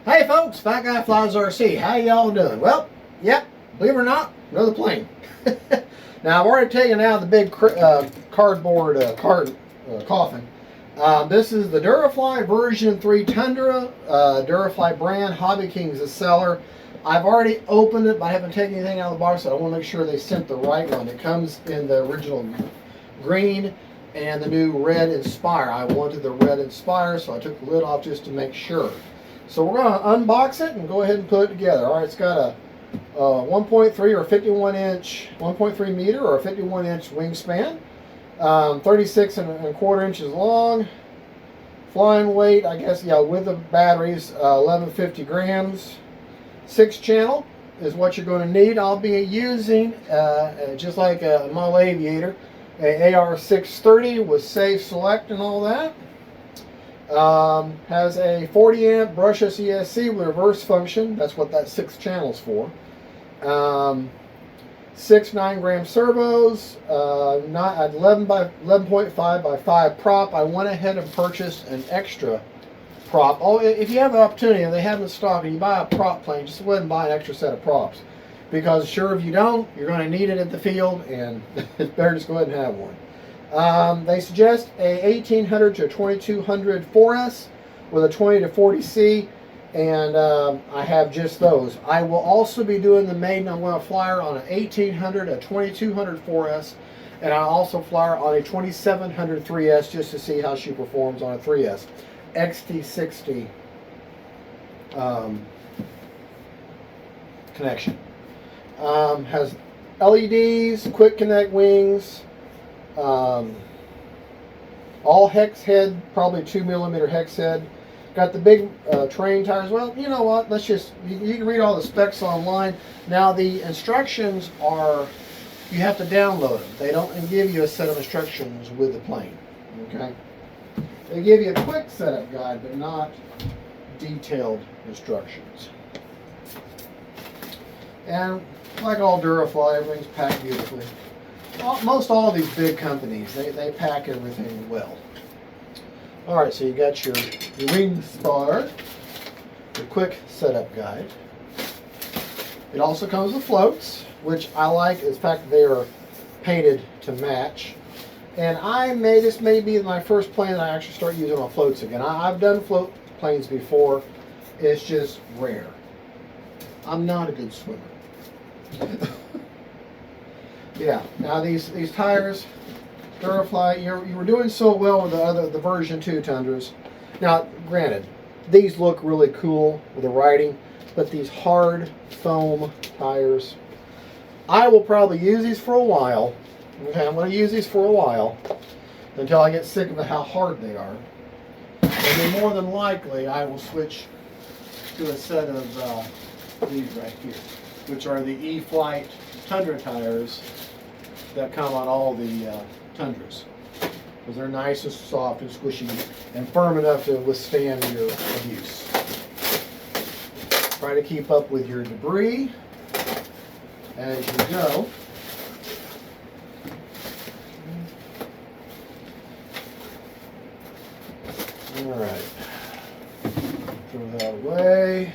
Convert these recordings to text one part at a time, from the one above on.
Hey folks, Fat Guy Flies RC. How y'all doing? Well, yep, believe it or not, another plane. Now I've already taken out the big cardboard coffin. This is the DURAFLY version 3 Tundra, DURAFLY brand. Hobby King's the seller. I've already opened it, but I haven't taken anything out of the box, so I want to make sure they sent the right one. It comes in the original green and the new red Inspire. I wanted the red Inspire, so I took the lid off just to make sure. So we're going to unbox it and go ahead and put it together. All right, it's got a 1.3 or 51 inch, 1.3 meter or a 51 inch wingspan, 36 and a quarter inches long. Flying weight, I guess, yeah, with the batteries, 1150 grams. 6 channel is what you're going to need. I'll be using, just like a Model Aviator, a AR630 with safe select and all that. Has a 40 amp brushless ESC with reverse function. That's what that 6 channels for. 6 9-gram servos, not at 11.5 by 5 prop. I went ahead and purchased an extra prop. Oh, if you have the opportunity and they have it in stock and you buy a prop plane, just go ahead and buy an extra set of props, because sure, if you don't, you're going to need it at the field, and it's better just go ahead and have one. They suggest a 1800 to 2200 4S with a 20 to 40C, and I have just those. I will also be doing the maiden. I'm going to fly her on an 1800, a 2200 4S, and I'll also fly her on a 2700 3S just to see how she performs on a 3S. XT60 connection. Has LEDs, quick connect wings, all hex head, probably 2mm hex head. Got the big terrain tires. Well, you know what, let's just, you can read all the specs online. Now the instructions are, you have to download them. They don't give you a set of instructions with the plane, okay? They give you a quick setup guide, but not detailed instructions. And like all DURAFLY, everything's packed beautifully. Most all of these big companies, they pack everything well. Alright, so you got your Wingspan, your quick setup guide. It also comes with floats, which I like, is the fact that they are painted to match. And this may be my first plane that I actually start using on floats again. I've done float planes before. It's just rare. I'm not a good swimmer. Yeah. Now these tires, DURAFLY, you were doing so well with the version 2 Tundras. Now, granted, these look really cool with the writing, but these hard foam tires, I will probably use these for a while. Okay, I'm going to use these for a while until I get sick of how hard they are. And then more than likely I will switch to a set of these right here, which are the E-Flight Tundra tires that come on all the Tundras, because they're nice and soft and squishy and firm enough to withstand your abuse. Try to keep up with your debris as you go. Alright, throw that away.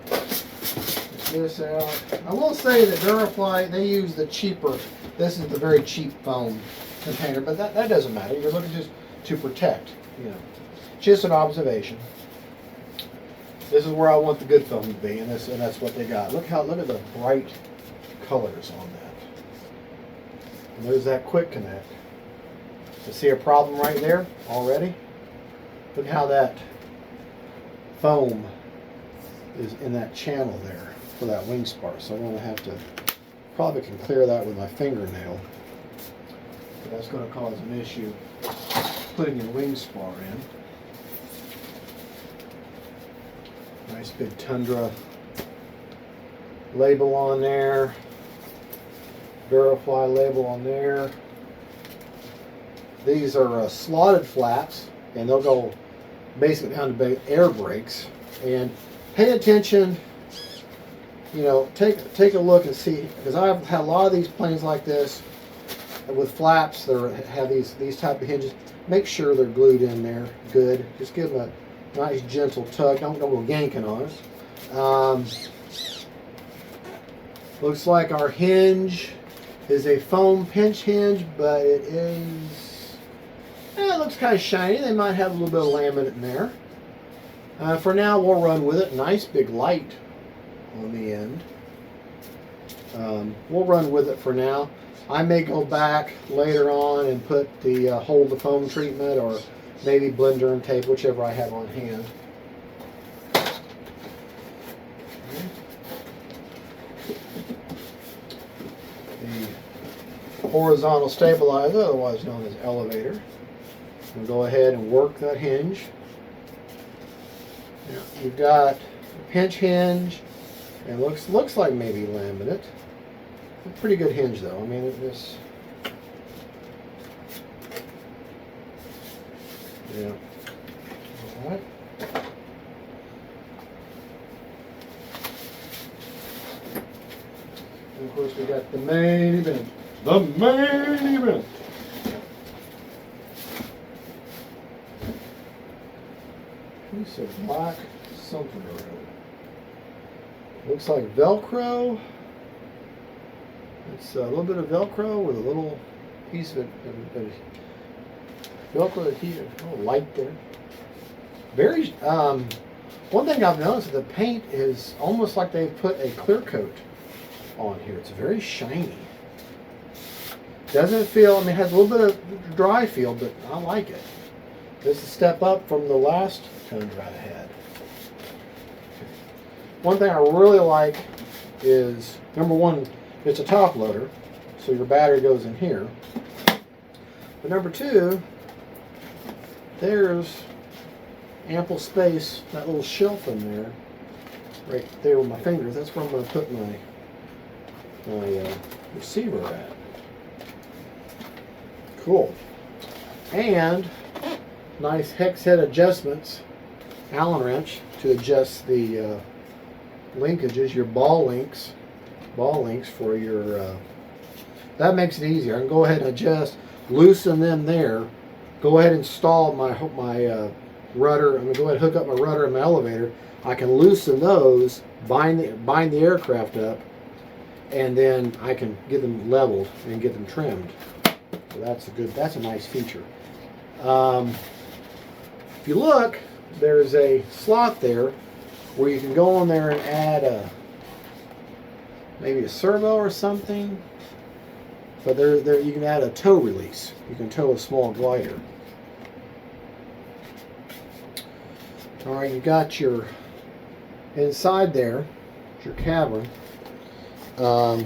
Get this out. I will say that DURAFLY, they use the cheaper, this is the very cheap foam container, but that doesn't matter. You're looking just to protect, you know. Just an observation. This is where I want the good foam to be, and that's what they got. Look at the bright colors on that. And there's that quick connect. You see a problem right there already? Look how that foam is in that channel there for that wing spar. So I'm going to have to, probably can clear that with my fingernail. But that's going to cause an issue putting your wing spar in. Nice big Tundra label on there. DURAFLY label on there. These are slotted flaps, and they'll go basically down to air brakes. And pay attention, you know, take a look and see, because I've had a lot of these planes like this with flaps that have these type of hinges. Make sure they're glued in there good. Just give them a Nice gentle tug. Don't go yanking on us. Looks like our hinge is a foam pinch hinge, but it is, it looks kind of shiny. They might have a little bit of laminate in there. For now, we'll run with it. Nice big light on the end. We'll run with it for now. I may go back later on and put the hold the foam treatment, or maybe blender and tape, whichever I have on hand. The horizontal stabilizer, otherwise known as elevator. We'll go ahead and work that hinge. Now, you've got a pinch hinge, and looks like maybe laminate. A pretty good hinge though. I mean, this. Yeah. All right. And of course, we got the main event. The main event. Piece of black something or other. Looks like Velcro. It's a little bit of Velcro with a little piece of Velcro adhesive. Oh, light there. Very. One thing I've noticed is the paint is almost like they've put a clear coat on here. It's very shiny. Doesn't feel. I mean, it has a little bit of dry feel, but I like it. This is a step up from the last Tundra I had. One thing I really like is, number one, it's a top loader, so your battery goes in here. But number two, there's ample space, that little shelf in there, right there with my fingers. That's where I'm going to put my receiver at. Cool. And nice hex head adjustments, Allen wrench to adjust the linkages, your ball links for your, that makes it easier. I can go ahead and adjust, loosen them there, go ahead and install my rudder. I'm going to go ahead and hook up my rudder and my elevator. I can loosen those, bind the aircraft up, and then I can get them leveled and get them trimmed. So that's a nice feature. If you look, there's a slot there where you can go on there and add maybe a servo or something. But there you can add a tow release. You can tow a small glider. All right, you got your inside there, your cavern. All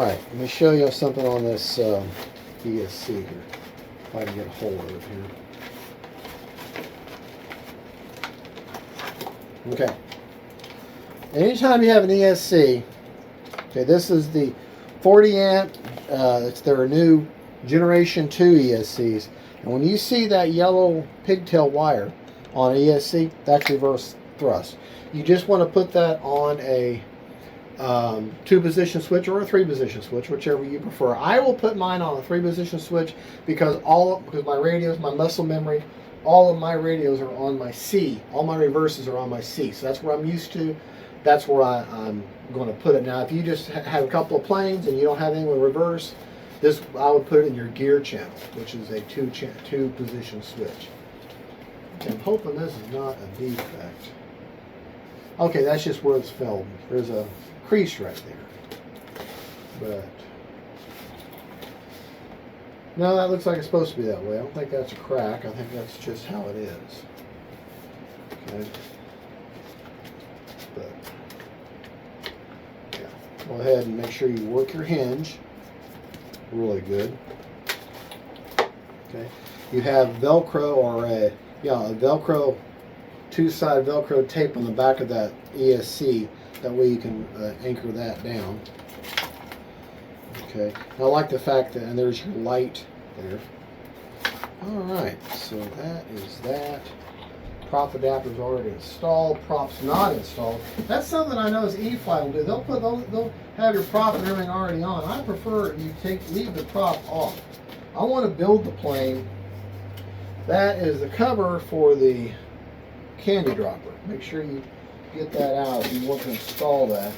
right, let me show you something on this ESC here. If I can get a hold of it here. Okay. Anytime you have an ESC, okay, this is the 40 amp. It's their new Generation 2 ESCs. And when you see that yellow pigtail wire on an ESC, that's reverse thrust. You just want to put that on a 2-position switch or a 3-position switch, whichever you prefer. I will put mine on a 3-position switch because my radios, my muscle memory, all of my radios are on my C. All my reverses are on my C. So that's where I'm used to. That's where I'm going to put it. Now, if you just have a couple of planes and you don't have anything with reverse, this I would put it in your gear channel, which is a 2-position switch. Okay, I'm hoping this is not a defect. Okay, that's just where it's filled. There's a crease right there. But no, that looks like it's supposed to be that way. I don't think that's a crack. I think that's just how it is. Okay. But yeah, go ahead and make sure you work your hinge really good. Okay. You have Velcro or a Velcro, 2-side Velcro tape on the back of that ESC. That way you can anchor that down. Okay. I like the fact that, and there's your light there. Alright, so that is that. Prop adapter is already installed. Prop's not installed. That's something I know E-Fly will do. They'll have your prop and everything already on. I prefer you leave the prop off. I want to build the plane that is the cover for the candy dropper. Make sure you get that out if you want to install that.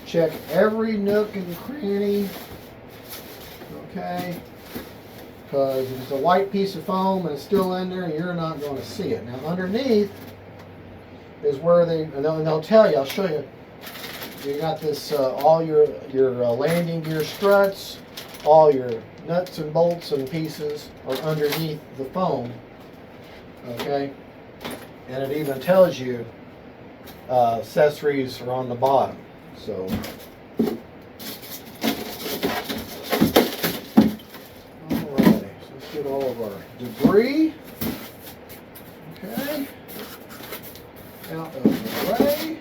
Check every nook and cranny, okay? Because if it's a white piece of foam and it's still in there, you're not going to see it. Now underneath is where and they'll tell you, I'll show you. You got this, all your landing gear struts, all your nuts and bolts and pieces are underneath the foam, okay? And it even tells you accessories are on the bottom. So, alrighty, so let's get all of our debris, okay, out of the way.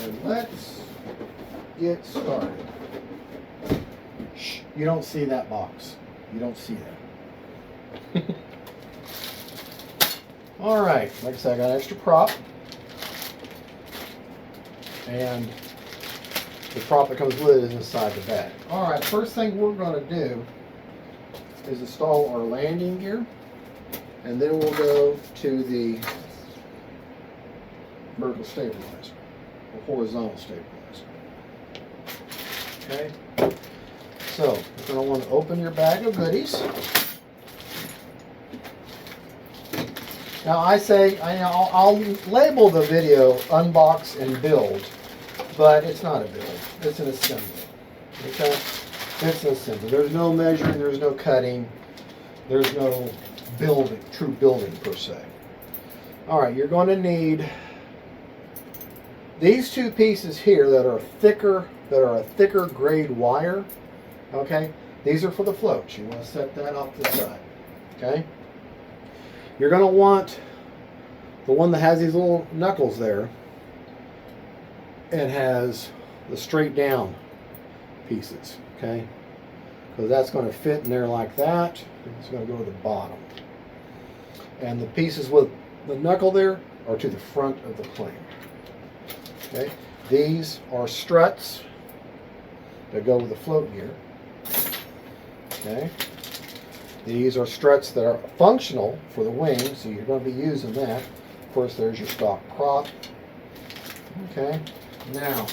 And let's get started. Shh, you don't see that box. You don't see that. All right, like I said, I got an extra prop. And the prop that comes with it is inside the bag. All right, first thing we're going to do is install our landing gear. And then we'll go to the vertical stabilizer, or horizontal stabilizer. Okay. So, you're going to want to open your bag of goodies. Now I'll label the video unbox and build, but it's not a build, it's an assembly. Okay? It's an assembly. There's no measuring, there's no cutting, there's no building, true building per se. Alright, you're going to need these two pieces here that are a thicker grade wire. Okay, these are for the floats. You want to set that off to the side. Okay, you're going to want the one that has these little knuckles there and has the straight down pieces. Okay, because that's going to fit in there like that. It's going to go to the bottom, and the pieces with the knuckle there are to the front of the plane. Okay, these are struts that go with the float gear. Okay, these are struts that are functional for the wing, so you're going to be using that. Of course, there's your stock prop. Okay, now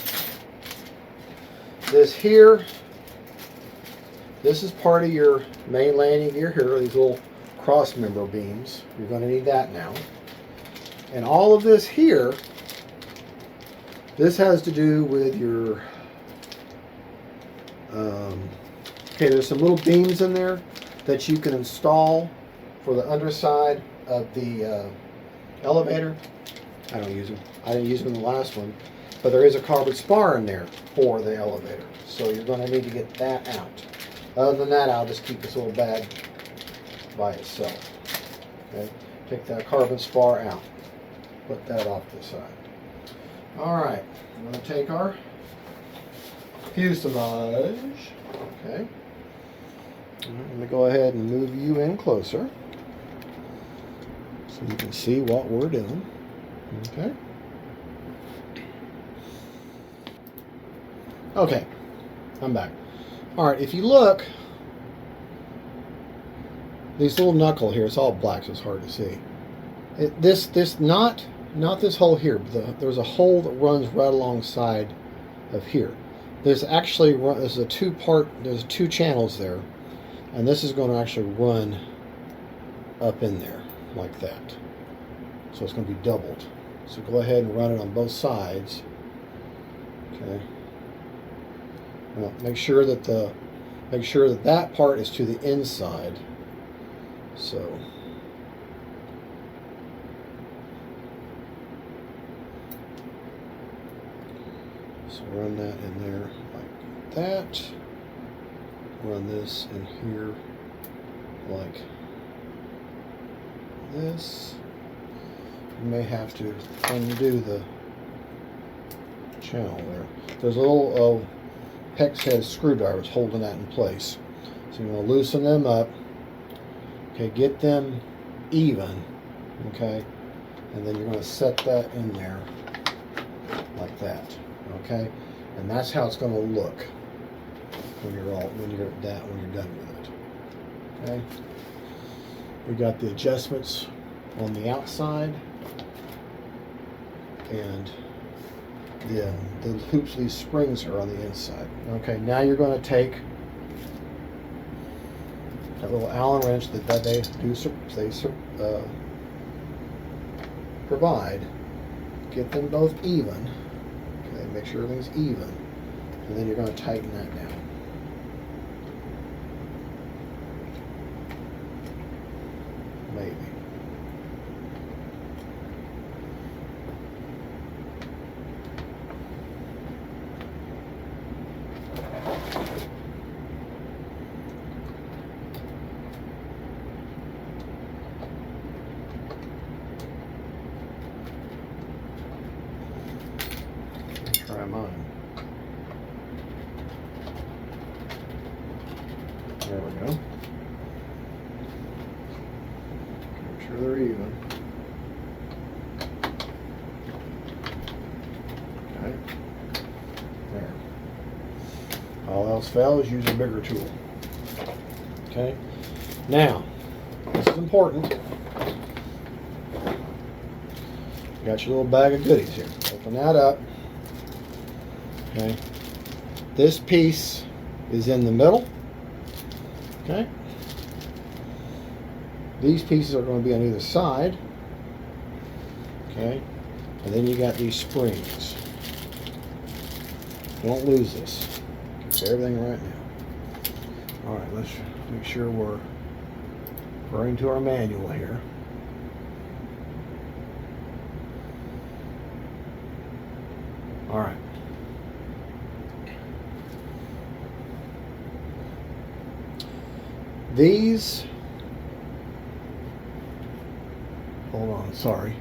this here, this is part of your main landing gear here, these little cross member beams. You're going to need that now. And all of this here, this has to do with your okay, there's some little beams in there that you can install for the underside of the elevator. I don't use them. I didn't use them in the last one, but there is a carbon spar in there for the elevator, so you're going to need to get that out. Other than that, I'll just keep this little bag by itself. Okay, take that carbon spar out. Put that off to the side. All right, we're going to take our fuselage. Okay. I'm going to go ahead and move you in closer so you can see what we're doing. Okay. Okay. I'm back. All right. If you look, these little knuckle here, it's all black, so it's hard to see. Not this hole here, but there's a hole that runs right alongside of here. There's actually there's two channels there, and this is going to actually run up in there like that. So it's going to be doubled. So go ahead and run it on both sides. Okay. Now make sure that that part is to the inside. So run that in there like that. Run this in here like this. You may have to undo the channel there. There's a little hex head screwdrivers holding that in place. So you're going to loosen them up. Okay, get them even. Okay, and then you're going to set that in there like that. Okay, and that's how it's going to look when you're done with it. Okay, we got the adjustments on the outside, and the hoops, these springs are on the inside. Okay, now you're going to take that little Allen wrench that they provide, get them both even. Okay, make sure everything's even, and then you're going to tighten that down. Maybe. Try mine. There we go. Make sure they're even. Okay. There. All else fails, use a bigger tool. Okay. Now, this is important. You got your little bag of goodies here. Open that up. Okay. This piece is in the middle. Okay. These pieces are going to be on either side. Okay. And then you got these springs. Don't lose this. Get everything right now. Alright, let's make sure we're referring to our manual here. Alright. These, hold on, sorry.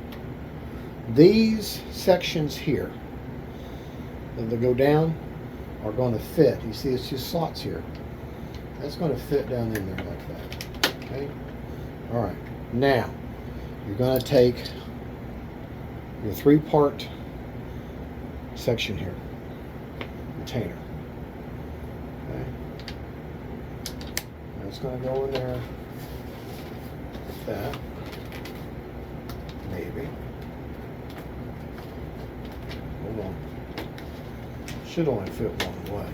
These sections here that go down are going to fit. You see, it's just slots here. That's going to fit down in there like that. Okay. All right. Now you're going to take your 3-part section here, retainer. Okay. It's going to go in there like that, maybe. Hold on. Should only fit one way.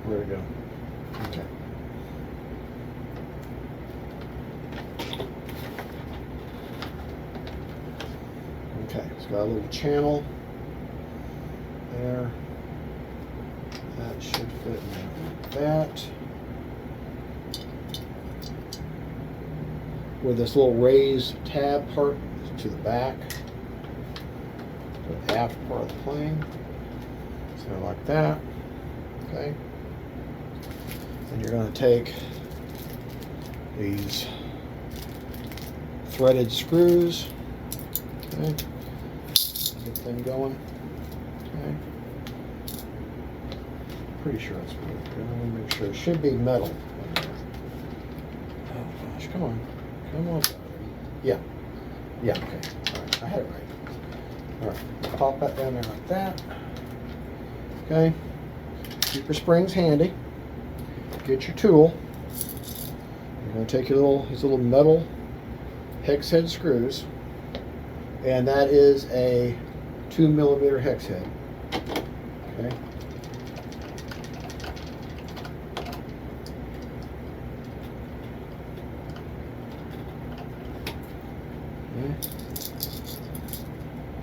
There we go. Okay. Okay, it's got a little channel there. That should fit in like that. With this little raised tab part to the back, the aft part of the plane. So like that. Okay. Then you're going to take these threaded screws. Okay. Get them going. Okay. Pretty sure it's good. Let me make sure. It should be metal. Oh gosh, come on. Come on. Yeah. Yeah, okay. Alright, I had it right. Alright, pop that down there like that. Okay. Keep your springs handy. Get your tool. You're going to take your these little metal hex head screws. And that is a 2mm hex head. Okay.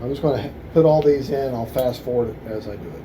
I'm just going to put all these in. I'll fast forward it as I do it.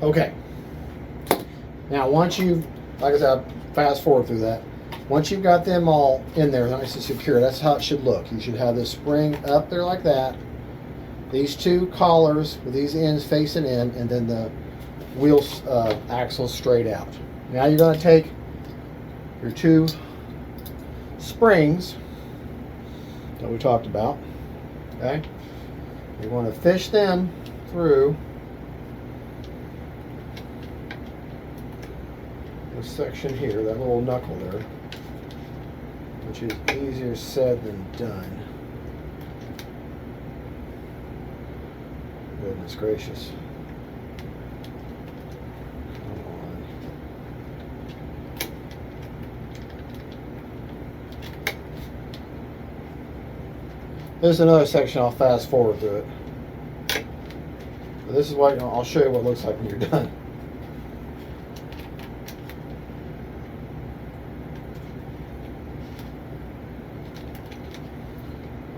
Okay. Now once you've, like I said, fast forward through that. Once you've got them all in there nice and secure, that's how it should look. You should have this spring up there like that. These two collars with these ends facing in, and then the wheel axles straight out. Now you're going to take your two springs that we talked about. Okay, you're going to fish them through this section here, that little knuckle there, which is easier said than done. Goodness gracious. Come on. There's another section I'll fast forward through it. But this is what I'll show you what it looks like when you're done.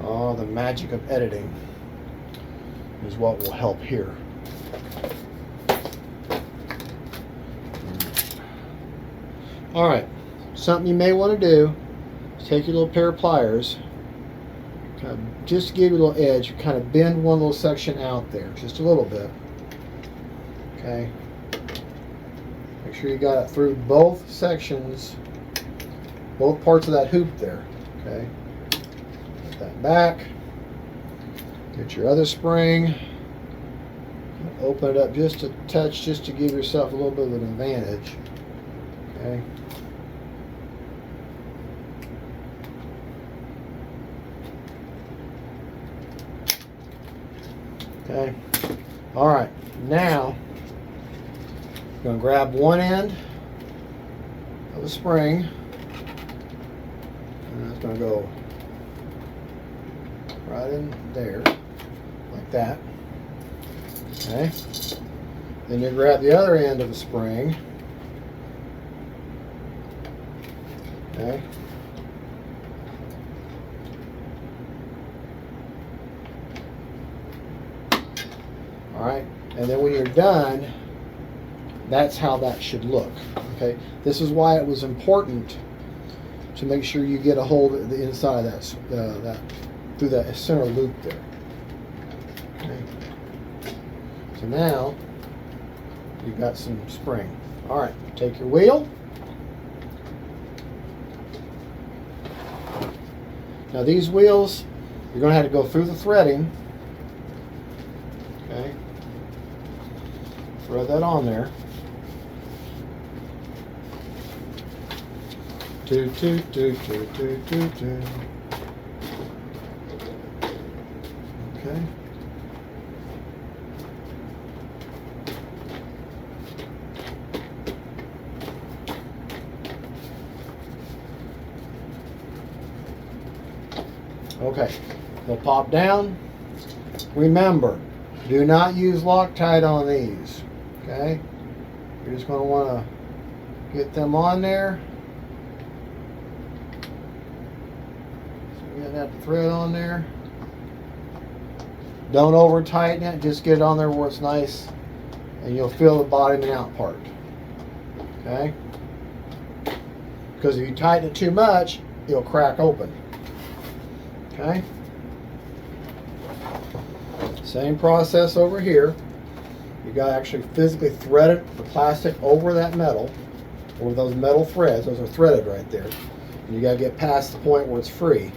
Oh, the magic of editing is what will help here. All right, something you may want to do is take your little pair of pliers, kind of just give you a little edge, kind of bend one little section out there, just a little bit. Okay. Make sure you got it through both sections, both parts of that hoop there. Okay. Put that back. Get your other spring. Open it up just a touch, just to give yourself a little bit of an advantage. Okay. Okay. All right. Now, I'm going to grab one end of the spring, and it's going to go right in there, like that. Okay. Then you grab the other end of the spring. Okay. All right. And then when you're done, that's how that should look. Okay. This is why it was important to make sure you get a hold of the inside of that, through that center loop there. Okay. So now you've got some spring. All right, take your wheel. Now these wheels, you're going to have to go through the threading. Okay. Thread that on there. Toot, toot, toot, toot, toot, toot, toot. Okay. Okay, they'll pop down. Remember, do not use Loctite on these. Okay, you're just going to want to get them on there. So you have the thread on there. Don't over tighten it, just get it on there where it's nice, and you'll feel the bottoming out part. Okay? Because if you tighten it too much, it'll crack open. Okay? Same process over here. You got to actually physically thread it, the plastic over that metal, over those metal threads. Those are threaded right there. And you got to get past the point where it's free.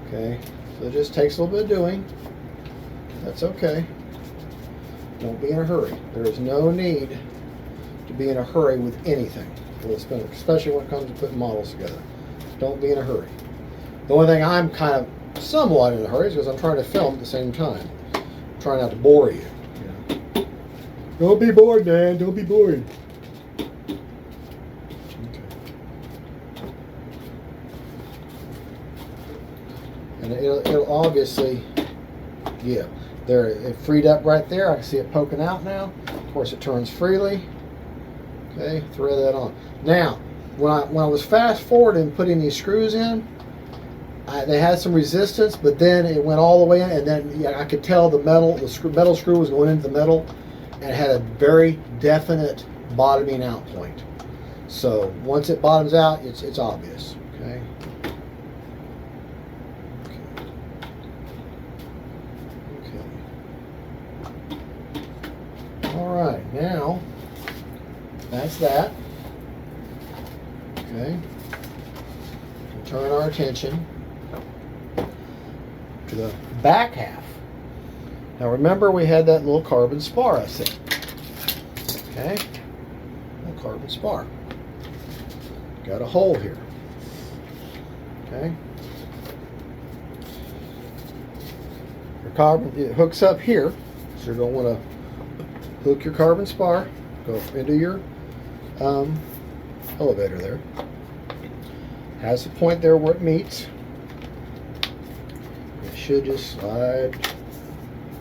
Okay? So it just takes a little bit of doing. That's okay. Don't be in a hurry. There is no need to be in a hurry with anything, especially when it comes to putting models together. Don't be in a hurry. The only thing I'm kind of somewhat in a hurry is because I'm trying to film at the same time. I'm trying not to bore you. You know. Don't be bored, Dan. Don't be bored. Okay. And it'll obviously, yeah. There, it freed up right there. I can see it poking out now. Of course, it turns freely. Okay, thread that on. Now, when I was fast forwarding putting these screws in, they had some resistance, but then it went all the way in, and then I could tell the metal screw was going into the metal, and it had a very definite bottoming out point. So once it bottoms out, it's obvious. Okay. All right, now that's that. Okay. We'll turn our attention to the back half. Now remember, we had that little carbon spar I said. Okay. Little carbon spar. Got a hole here. Okay. Your carbon, it hooks up here, so you're going to want to hook your carbon spar, go into your elevator there. Has a point there where it meets. It should just slide.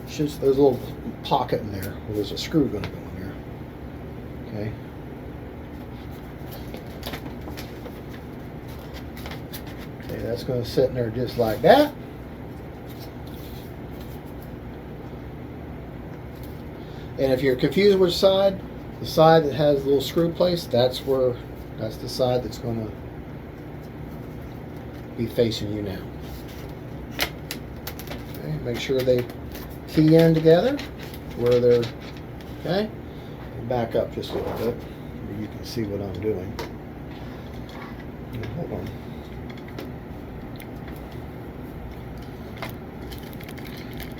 There's a little pocket in there where there's a screw going to go in there. Okay. Okay, that's going to sit in there just like that. And if you're confused which side, the side that has the little screw place, that's the side that's going to be facing you now. Okay, make sure they key in together where they're, okay? Back up just a little bit where you can see what I'm doing. Hold on.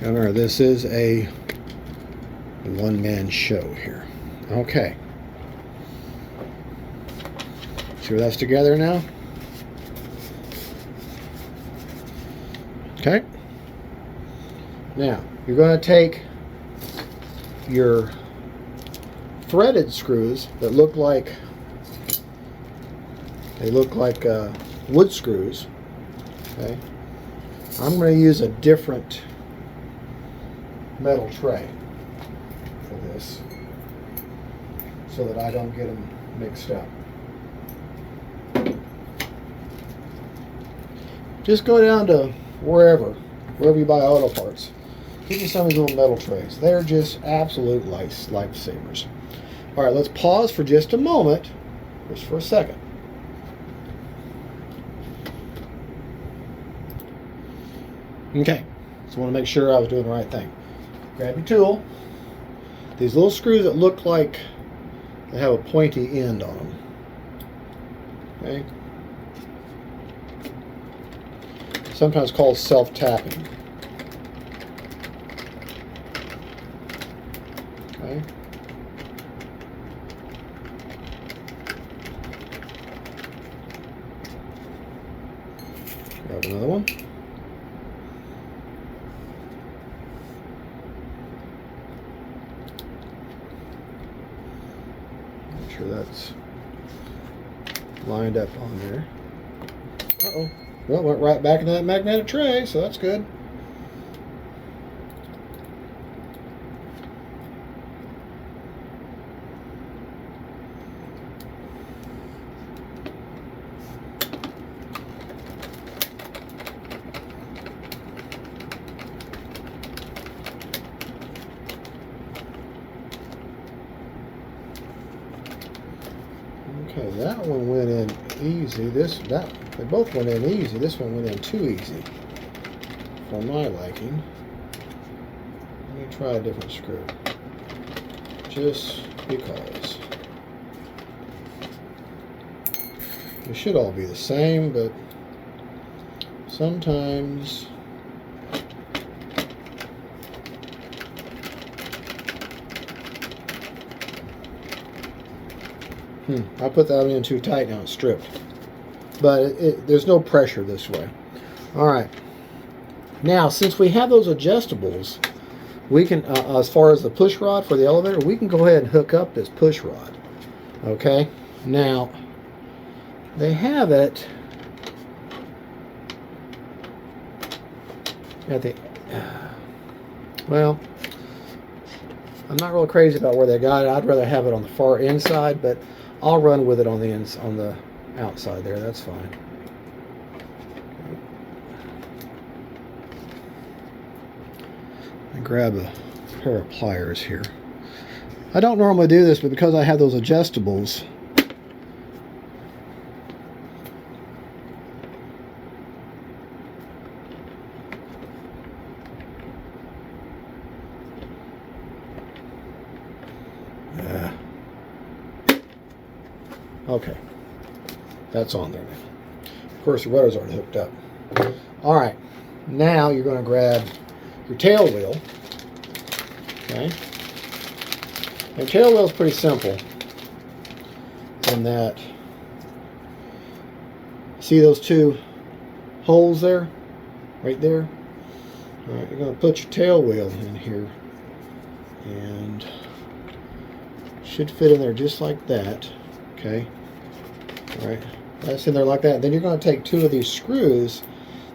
Remember, this is a one-man show here. Okay. See where that's together now? Okay. Now, you're going to take your threaded screws that look like wood screws. Okay. I'm going to use a different metal tray for this so that I don't get them mixed up. Just go down to wherever you buy auto parts. Get you some of these little metal trays. They're just absolute lifesavers. All right, let's pause for just a moment, just for a second. Okay, so I want to make sure I was doing the right thing. Grab your tool. These little screws that look like they have a pointy end on them. Okay. Sometimes called self-tapping. Okay. Grab another one. Make sure that's lined up on there. Uh-oh. Well, went right back into that magnetic tray, so that's good. Okay, that one went in easy. They both went in easy. This one went in too easy for my liking. Let me try a different screw. Just because. They should all be the same, but sometimes I put that in too tight, now it's stripped. But there's no pressure this way. Alright. Now, since we have those adjustables, we can, as far as the push rod for the elevator, we can go ahead and hook up this push rod. Okay? Now, they have it at the, well, I'm not real crazy about where they got it. I'd rather have it on the far inside, but I'll run with it on the outside there. That's fine. I grab a pair of pliers here. I don't normally do this, but because I have those adjustables, okay, that's on there now. Of course, the rudder's already hooked up. All right, now you're going to grab your tail wheel. Okay, and tail wheel is pretty simple in that, see those two holes there, right there? All right, you're going to put your tail wheel in here, and it should fit in there just like that. Okay, all right, that's in there like that. Then you're going to take two of these screws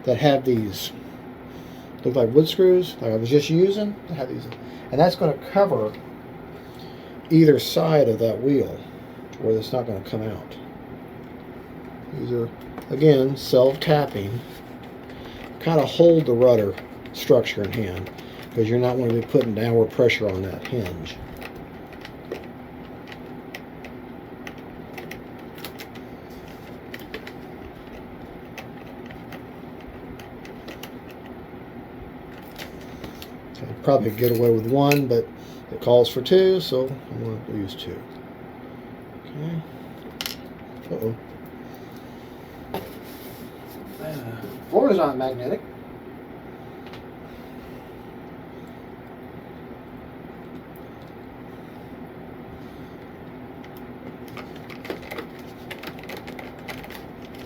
that have these, look like wood screws, like I was just using. I have these, and that's going to cover either side of that wheel to where it's not going to come out. These are, again, self-tapping. Kind of hold the rudder structure in hand, because you're not going to be putting downward pressure on that hinge. I'd probably get away with one, but it calls for two, so I'm going to use two. Okay. Uh-oh. Floor is not magnetic.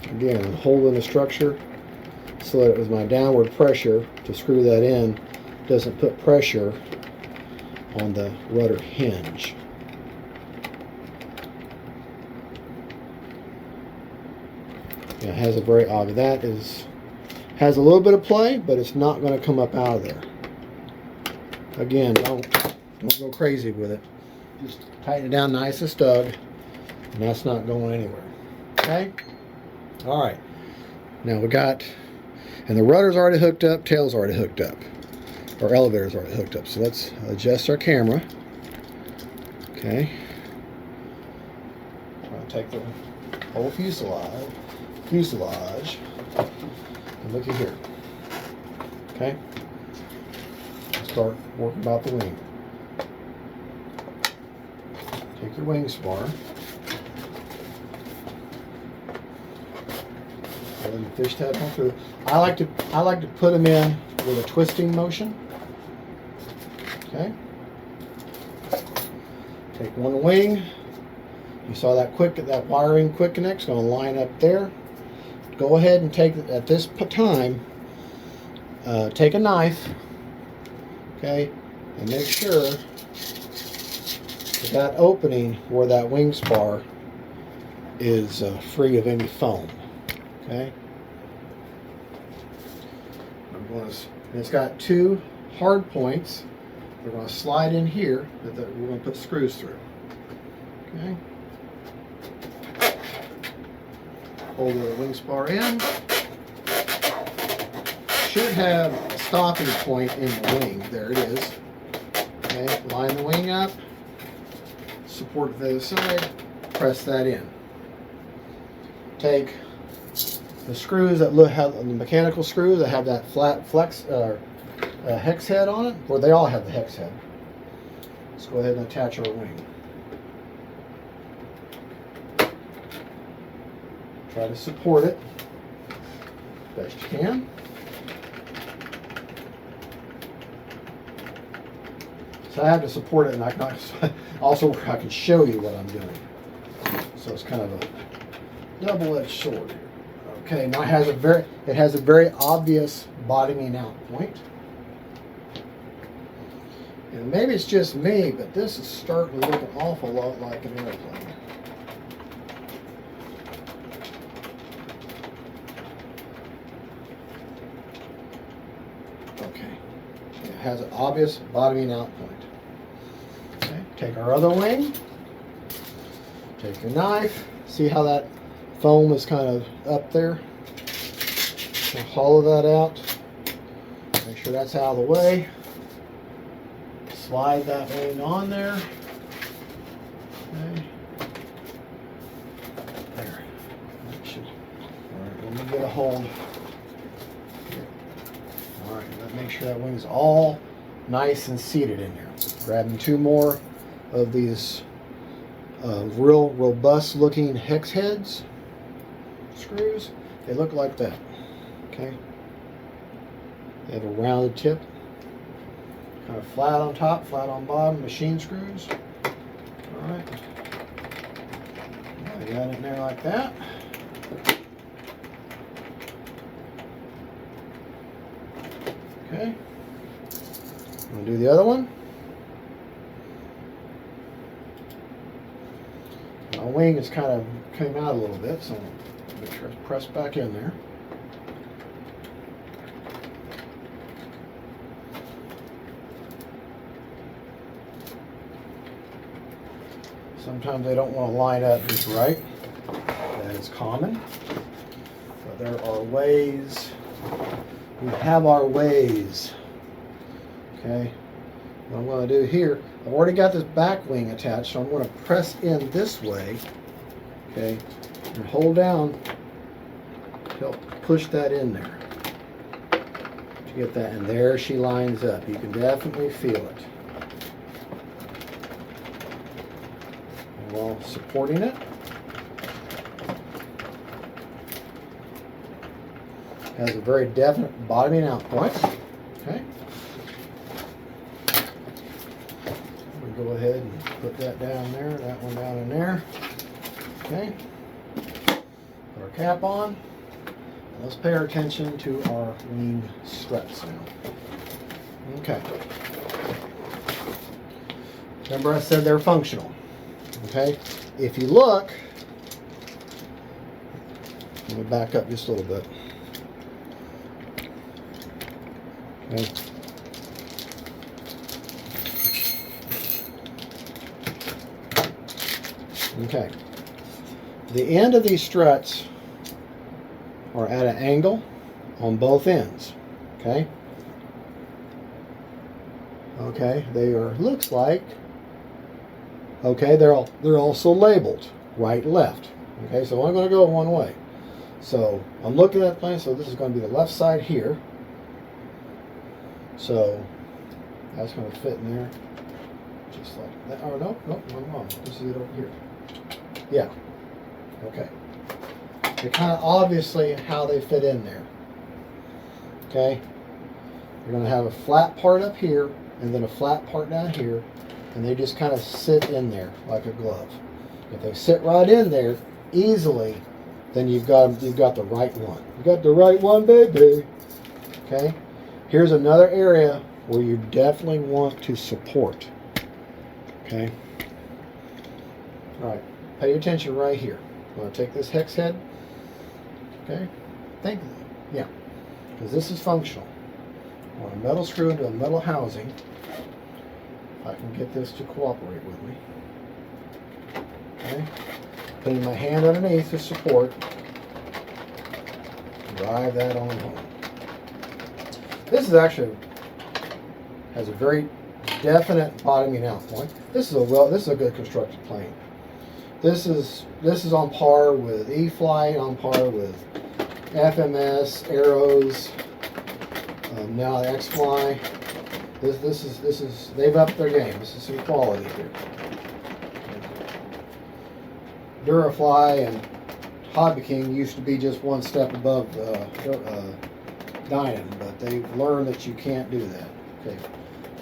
Again, I'm holding the structure so that it was my downward pressure to screw that in doesn't put pressure on the rudder hinge. It has a very obvious, that is, has a little bit of play, but it's not going to come up out of there. Again, don't go crazy with it. Just tighten it down nice and snug, and that's not going anywhere. Okay? All right. Now we got, and the rudder's already hooked up, tail's already hooked up. Our elevator's already hooked up. So let's adjust our camera. Okay. I'm going to take the whole fuselage, and look at here. Okay. Start working about the wing. Take your wing spar. And fish that one through. I like to put them in with a twisting motion. Okay. Take one wing. You saw that wiring quick connect's going to line up there. Go ahead and take, at this time, take a knife, okay, and make sure that opening where that wing spar is free of any foam. Okay. It's got two hard points. We're going to slide in here that we're going to put screws through. Okay. Hold the wing spar in. Should have a stopping point in the wing. There it is. Okay. Line the wing up. Support the other side. Press that in. Take the screws that have the mechanical screws that have that flat flex hex head on it, or they all have the hex head. Let's go ahead and attach our wing. Try to support it best you can. So I have to support it, and I can also I can show you what I'm doing. So it's kind of a double-edged sword here. Okay, now it has a very obvious bottoming out point. And maybe it's just me, but this is starting to look an awful lot like an airplane. Okay, it has an obvious bottoming out point. Okay, take our other wing, take your knife, see how that foam is kind of up there. We'll hollow that out. Make sure that's out of the way. Slide that wing on there. Okay. There. That should. All right, let me get a hold. Here. All right, let's make sure that wing's all nice and seated in there. Grabbing 2 more of these real robust looking hex heads screws. They look like that. Okay. They have a rounded tip. Kind of flat on top, flat on bottom, machine screws. Alright. I got it in there like that. Okay. I'm going to do the other one. My wing has kind of came out a little bit, so I'm going to try to press back in there. Sometimes they don't want to line up just right. That is common. But there are ways. We have our ways. Okay. What I'm going to do here, I've already got this back wing attached, so I'm going to press in this way. Okay. And hold down to help push that in there. To get that, and there she lines up. You can definitely feel it. While supporting it. Has a very definite bottoming out point. Okay. We'll go ahead and put that down there, that one down in there. Okay. Put our cap on. Let's pay our attention to our wing struts now. Okay. Remember I said they're functional. Okay, if you look, let me back up just a little bit. Okay. Okay. The end of these struts are at an angle on both ends. Okay. Okay, they are, looks like. Okay, they're also labeled right and left. Okay, so I'm going to go one way. So I'm looking at the plane, so this is going to be the left side here. So that's going to fit in there just like that. Oh, no, I'm wrong. This is it over here. Yeah. Okay. They're kind of obviously how they fit in there. Okay. You're going to have a flat part up here and then a flat part down here. And they just kind of sit in there like a glove. If they sit right in there easily, then you've got the right one. You got the right one, baby. Okay. Here's another area where you definitely want to support. Okay. All right. Pay attention right here. I'm going to take this hex head. Okay. Yeah. Because this is functional. I want a metal screw into a metal housing. I can get this to cooperate with me. Okay. Putting my hand underneath to support. Drive that on home. This is actually has a very definite bottoming out point. This is a good constructed plane. This is on par with E-Flight, on par with FMS, Arrows, now X-Fly. This is they've upped their game. This is some quality here. DURAFly and Hobby King used to be just one step above Dynan, but they've learned that you can't do that. Okay,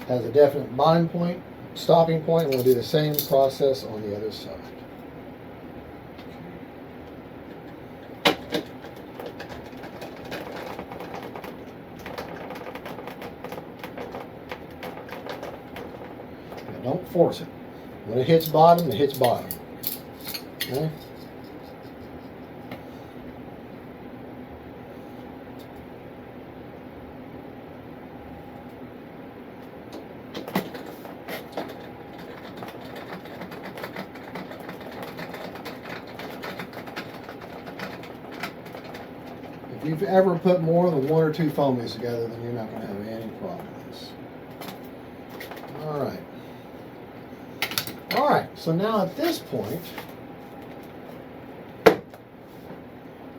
has a definite bottom point, stopping point. We'll do the same process on the other side. Don't force it. When it hits bottom, it hits bottom. Okay? If you've ever put more than 1 or 2 foamies together, then you're not going to have any problem with this. All right. All right, so now at this point,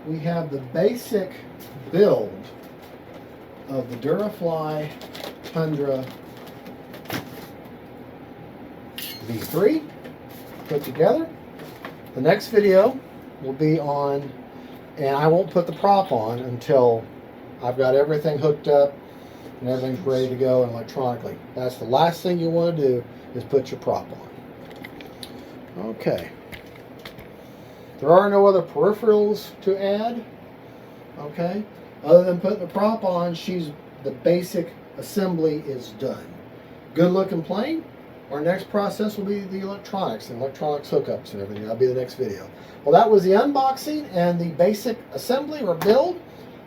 we have the basic build of the DURAFLY Tundra V3 put together. The next video will be on, and I won't put the prop on until I've got everything hooked up and everything's ready to go electronically. That's the last thing you want to do, is put your prop on. Okay. There are no other peripherals to add. Okay. Other than putting the prop on, the basic assembly is done. Good looking plane. Our next process will be the electronics and electronics hookups and everything. That'll be the next video. Well, that was the unboxing and the basic assembly or build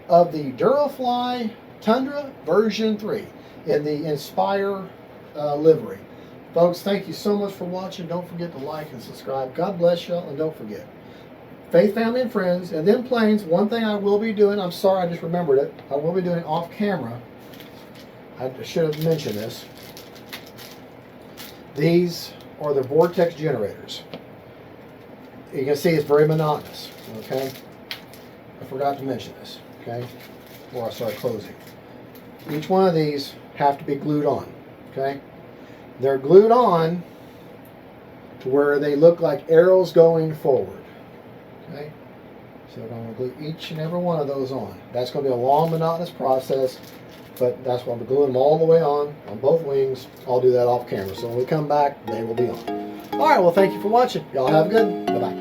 of the DURAFLY Tundra version 3 in the Inspire livery. Folks, thank you so much for watching. Don't forget to like and subscribe. God bless y'all, and don't forget, faith, family, and friends, and then planes. One thing I will be doing, I'm sorry, I just remembered it. I will be doing off camera. I should have mentioned this. These are the vortex generators. You can see it's very monotonous, okay? I forgot to mention this, okay? Before I start closing. Each one of these have to be glued on, okay? They're glued on to where they look like arrows going forward, okay? So I'm going to glue each and every one of those on. That's going to be a long, monotonous process, but that's why I'm gluing them all the way on both wings. I'll do that off camera. So when we come back, they will be on. All right, well, thank you for watching. Y'all have a good. Bye-bye.